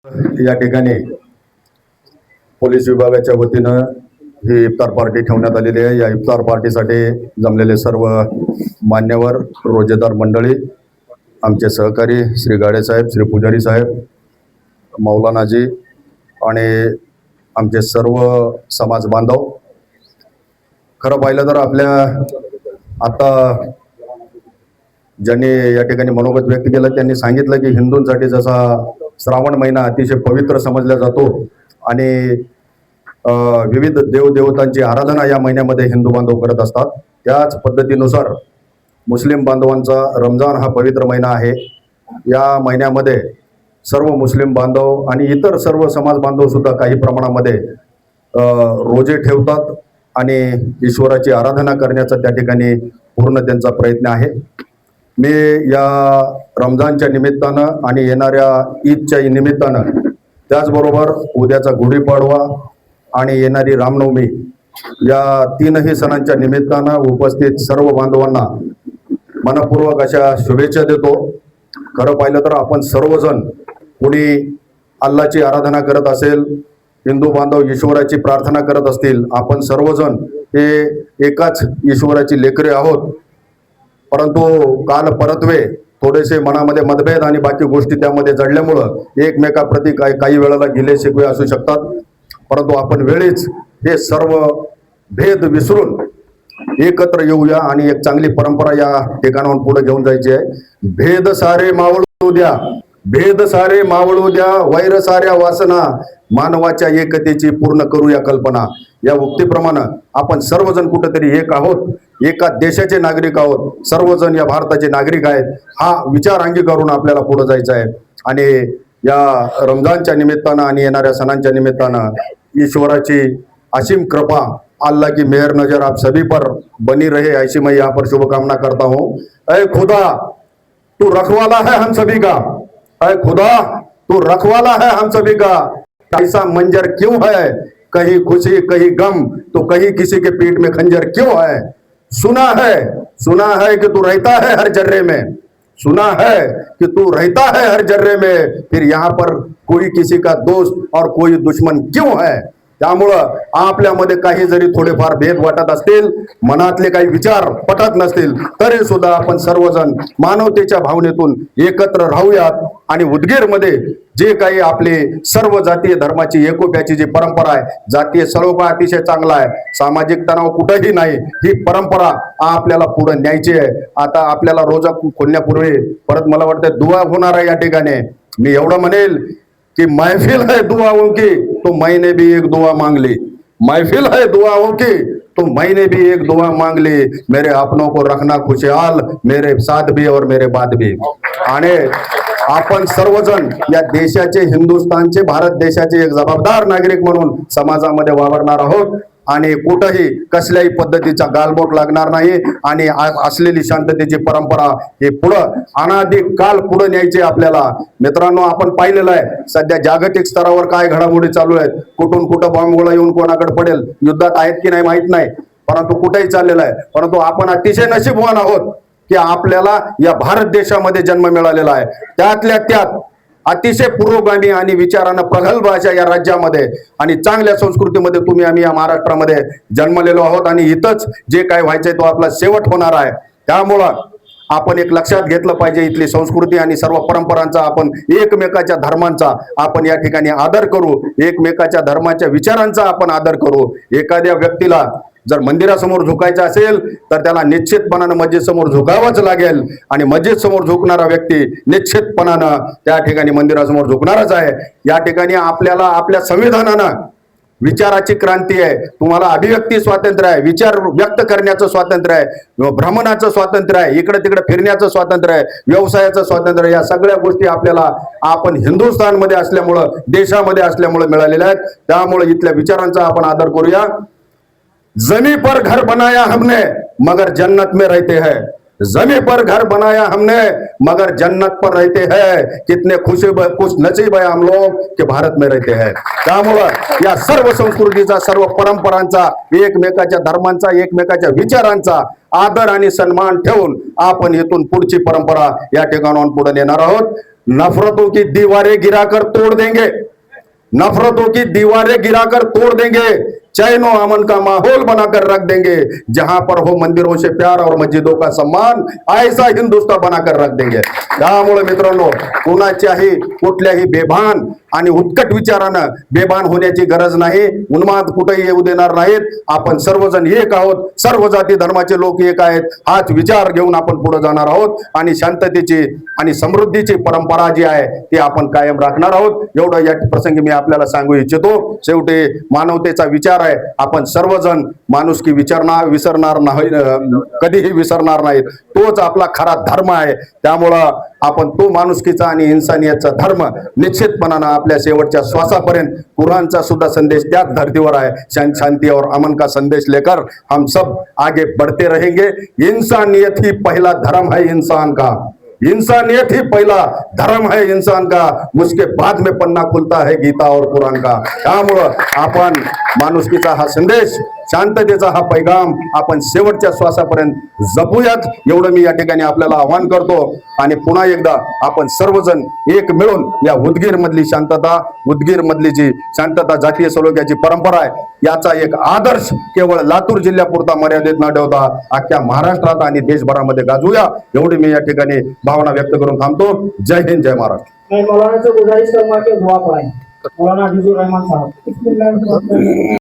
या ठिकाणी पोलीस विभागाच्या वतीनं ही इफ्तार पार्टी ठेवण्यात आलेली आहे। या इफ्तार पार्टीसाठी जमलेले सर्व मान्यवर रोजेदार मंडळी, आमचे सहकारी श्री गाडे साहेब, श्री पुजारी साहेब, मौलानाजी आणि आमचे सर्व समाज बांधव, खरं पाहिलं तर आपल्या आता ज्यांनी या ठिकाणी मनोगत व्यक्त केलं त्यांनी सांगितलं की हिंदूंसाठी जसा श्रावण महिना अतिशय पवित्र समजला जातो आणि विविध देवदेवतांची आराधना या महिन्यामध्ये हिंदू बांधव करत असतात, त्याच पद्धतीनुसार मुस्लिम बांधवांचा रमजान हा पवित्र महिना आहे। या महिन्यामध्ये सर्व मुस्लिम बांधव आणि इतर सर्व समाज बांधव सुद्धा काही प्रमाणामध्ये रोजे ठेवतात आणि ईश्वराची आराधना करण्याचा त्या ठिकाणी पूर्ण त्यांचा प्रयत्न आहे। मी या रमजानच्या निमित्तानं आणि येणाऱ्या ईदच्या निमित्तानं, त्याचबरोबर उद्याचा गुढीपाडवा आणि येणारी रामनवमी या तीनही सणांच्या निमित्तानं उपस्थित सर्व बांधवांना मनपूर्वक अशा शुभेच्छा देतो। खरं पाहिलं तर आपण सर्वजण, कोणी अल्लाची आराधना करत असेल, हिंदू बांधव ईश्वराची प्रार्थना करत असतील, आपण सर्वजण हे एकाच ईश्वराची लेकरे आहोत। परंतु काल परत्वे थोडेसे मनामध्ये मतभेद आणि बाकी गोष्टी त्यामध्ये जडल्यामुळं एकमेकाप्रती काही वेळेला गिले शिकवे असू शकतात, परंतु आपण वेळीच हे सर्व भेद विसरून एकत्र येऊया आणि एक चांगली परंपरा या ठिकाणाहून पुढे घेऊन जायची आहे। भेद सारे मावळू द्या, भेद सारे मावळू द्या, वैर साऱ्या वासना, मानवाच्या एकतेची पूर्ण करूया कल्पना। या उक्तीप्रमाणे आपण सर्वजण कुठेतरी एक आहोत, एका देशाचे नागरिक आहोत, सर्वजण या भारताचे नागरिक आहेत, हा विचार अंगीकारून आपल्याला पुढे जायचं आहे। आणि या रमजानच्या निमित्तानं आणि येणाऱ्या सणांच्या निमित्तानं ईश्वराची असीम कृपा, अल्लाह की मेहर नजर आप सभी पर बनी रहे, ऐसी मैं यहाँ पर शुभकामना करता हूँ। ऐ खुदा तू रखवाला है हम सभी का, ऐ खुदा तू रखवाला है हम सभी का, ऐसा मंजर क्यों है, कहीं खुशी कहीं गम तो कहीं किसी के पीठ में खंजर क्यों है। सुना है कि तू रहता है हर जर्रे में, सुना है कि तू रहता है हर जर्रे में, फिर यहाँ पर कोई किसी का दोस्त और कोई दुश्मन क्यों है। त्यामुळं आपल्यामध्ये काही जरी थोडेफार भेद वाटत असतील, मनातले काही विचार पटत नसतील, तरी सुद्धा आपण सर्वजण मानवतेच्या भावनेतून एकत्र राहूयात आणि उदगीरमध्ये जे काही आपले सर्व जातीय धर्माची एकोप्याची जी परंपरा आहे, जातीय सलोखा अतिशय चांगला आहे, सामाजिक तणाव कुठेही नाही, ही परंपरा आपल्याला पुढे न्यायची आहे। आता आपल्याला रोजा खोलण्यापूर्वी परत मला वाटतं दुआ होणार आहे। या ठिकाणी मी एवढं म्हणेल कि महफिल है दुआओं की तो मैंने भी एक दुआ मांग ली, महफिल है दुआओं की तो मैंने भी एक दुआ मांग ली, मेरे अपनों को रखना खुशहाल, मेरे साथ भी और मेरे बाद भी। आणि आपण सर्वजण या देशाचे, हिंदुस्थानचे, भारत देशाचे एक जबाबदार नागरिक म्हणून समाजामध्ये वावरणार आहोत आणि कुठेही कसल्याही पद्धतीचा गालबोट लागणार नाही आणि असलेली शांततेची परंपरा हे पुढं अनादी काल पुढे न्यायचे आपल्याला। मित्रांनो, आपण पाहिलेलं आहे सध्या जागतिक स्तरावर काय घडामोडी चालू आहेत, कुठून कुठं बॉम्बगोळा येऊन कोणाकडे पडेल, युद्धात आहेत की नाही माहित नाही, परंतु कुठेही चाललेलं आहे। परंतु आपण अतिशय नशीबवान आहोत की आपल्याला या भारत देशामध्ये जन्म मिळालेला आहे, त्यातल्या त्यात अतिशय पुरोगामी आणि विचारानं प्रगल्भ अशा या राज्यामध्ये आणि चांगल्या संस्कृतीमध्ये आम्ही या महाराष्ट्रामध्ये जन्मलेलो आहोत आणि इथंच जे काय व्हायचंय तो आपला शेवट होणार आहे। त्यामुळं आपण एक लक्षात घेतलं पाहिजे, इथली संस्कृती आणि सर्व परंपरांचा, आपण एकमेकाच्या धर्मांचा आपण या ठिकाणी आदर करू, एकमेकाच्या धर्माच्या विचारांचा आपण आदर करू। एखाद्या व्यक्तीला जर मंदिरासमोर झुकायचं असेल तर त्याला निश्चितपणानं मस्जिद समोर झुकावंच लागेल आणि मस्जिद समोर झुकणारा व्यक्ती निश्चितपणानं त्या ठिकाणी मंदिरासमोर झुकणारच आहे। या ठिकाणी आपल्याला आपल्या संविधानानं विचाराची क्रांती आहे, तुम्हाला अभिव्यक्ती स्वातंत्र्य आहे, विचार व्यक्त करण्याचं स्वातंत्र्य आहे, भ्रमणाचं स्वातंत्र्य आहे, इकडे तिकडे फिरण्याचं स्वातंत्र्य आहे, व्यवसायाचं स्वातंत्र्य, या सगळ्या गोष्टी आपल्याला आपण हिंदुस्थानमध्ये असल्यामुळं, देशामध्ये असल्यामुळं मिळालेल्या आहेत। त्यामुळे इथल्या विचारांचा आपण आदर करूया। जमी पर घर बनाया हमने मगर जन्नत में रहते हैं, जमी पर घर बनाया हमने मगर जन्नत पर रहते हैं, कितने खुश नसीब है हम लोग कि भारत में रहते हैं। त्यामुळं या सर्व संस्कृतीचा, सर्व परंपरांचा, एकमेकाच्या धर्मांचा, एकमेकाच्या विचारांचा आदर आणि सन्मान ठेवून आपण इथून पुढची परंपरा या ठिकाणाहून पुढे नेणार आहोत। नफरतों की दीवारें गिराकर तोड़ देंगे, नफरतों की दीवारें गिराकर तोड़ देंगे, चैन और अमन का माहौल बनाकर रख देंगे। जहां पर हो मंदिरों से प्यार और मस्जिदों का सम्मान, ऐसा हिंदुस्तान बनाकर रख देंगे। त्यामुळे मित्रांनो, कुणाच्याही कुठल्याही बेभान आणि उत्कट विचारानं बेभान होण्याची गरज नाही। उन्माद कुठेही येऊ देणार नाहीत। आपण सर्वजण एक आहोत, सर्व जाती धर्माचे लोक एक आहेत। हाच विचार घेऊन आपण पुढे जाणार आहोत आणि शांततेची आणि समृद्धीची परंपरा जी आहे ती आपण कायम राखणार आहोत। एवढं या प्रसंगी मी आपल्याला सांगू इच्छितो। शेवटी मानवतेचा विचार आहे, आपण सर्वजण माणुसकी विसरणार नाही, कधीही विसरणार नाहीत। तोच आपला खरा धर्म आहे। त्यामुळं आपण तो माणुसकीचा आणि इन्सानियतचा धर्म निश्चितपणानं आपल्या शेवटच्या श्वासापर्यंत, कुरानचा सुद्धा संदेश त्याच धरतीवर आहे, शांति और अमन का संदेश लेकर हम सब आगे बढ़ते रहेंगे। इंसानियत ही पहला धर्म है इंसान का, इंसानियत ही पहला धर्म है इंसान का, उसके बाद में पन्ना खुलता है गीता और कुरान का। त्यामुळं आपण माणुसकीचा हा संदेश, शांततेचा हा पैगाम आपण शेवटच्या श्वासापर्यंत जपूयात, एवढं मी या ठिकाणी आपल्याला आवाहन करतो। आणि पुन्हा एकदा आपण सर्वजण एक मिळून या उदगीर मधली शांतता, उदगीर मधली जी शांतता, जातीय सलोख्याची परंपरा आहे, याचा एक आदर्श केवळ लातूर जिल्ह्यापुरता मर्यादित न ठेवता अख्ख्या महाराष्ट्रात आणि देशभरामध्ये गाजवूया, एवढी मी या ठिकाणी भावना व्यक्त करून थांबतो। जय हिंद, जय महाराष्ट्र। मौलाना से गुजारिश करूंगा कि दुआ पढ़ाएं। मौलाना हफीजुर रहमान साहब।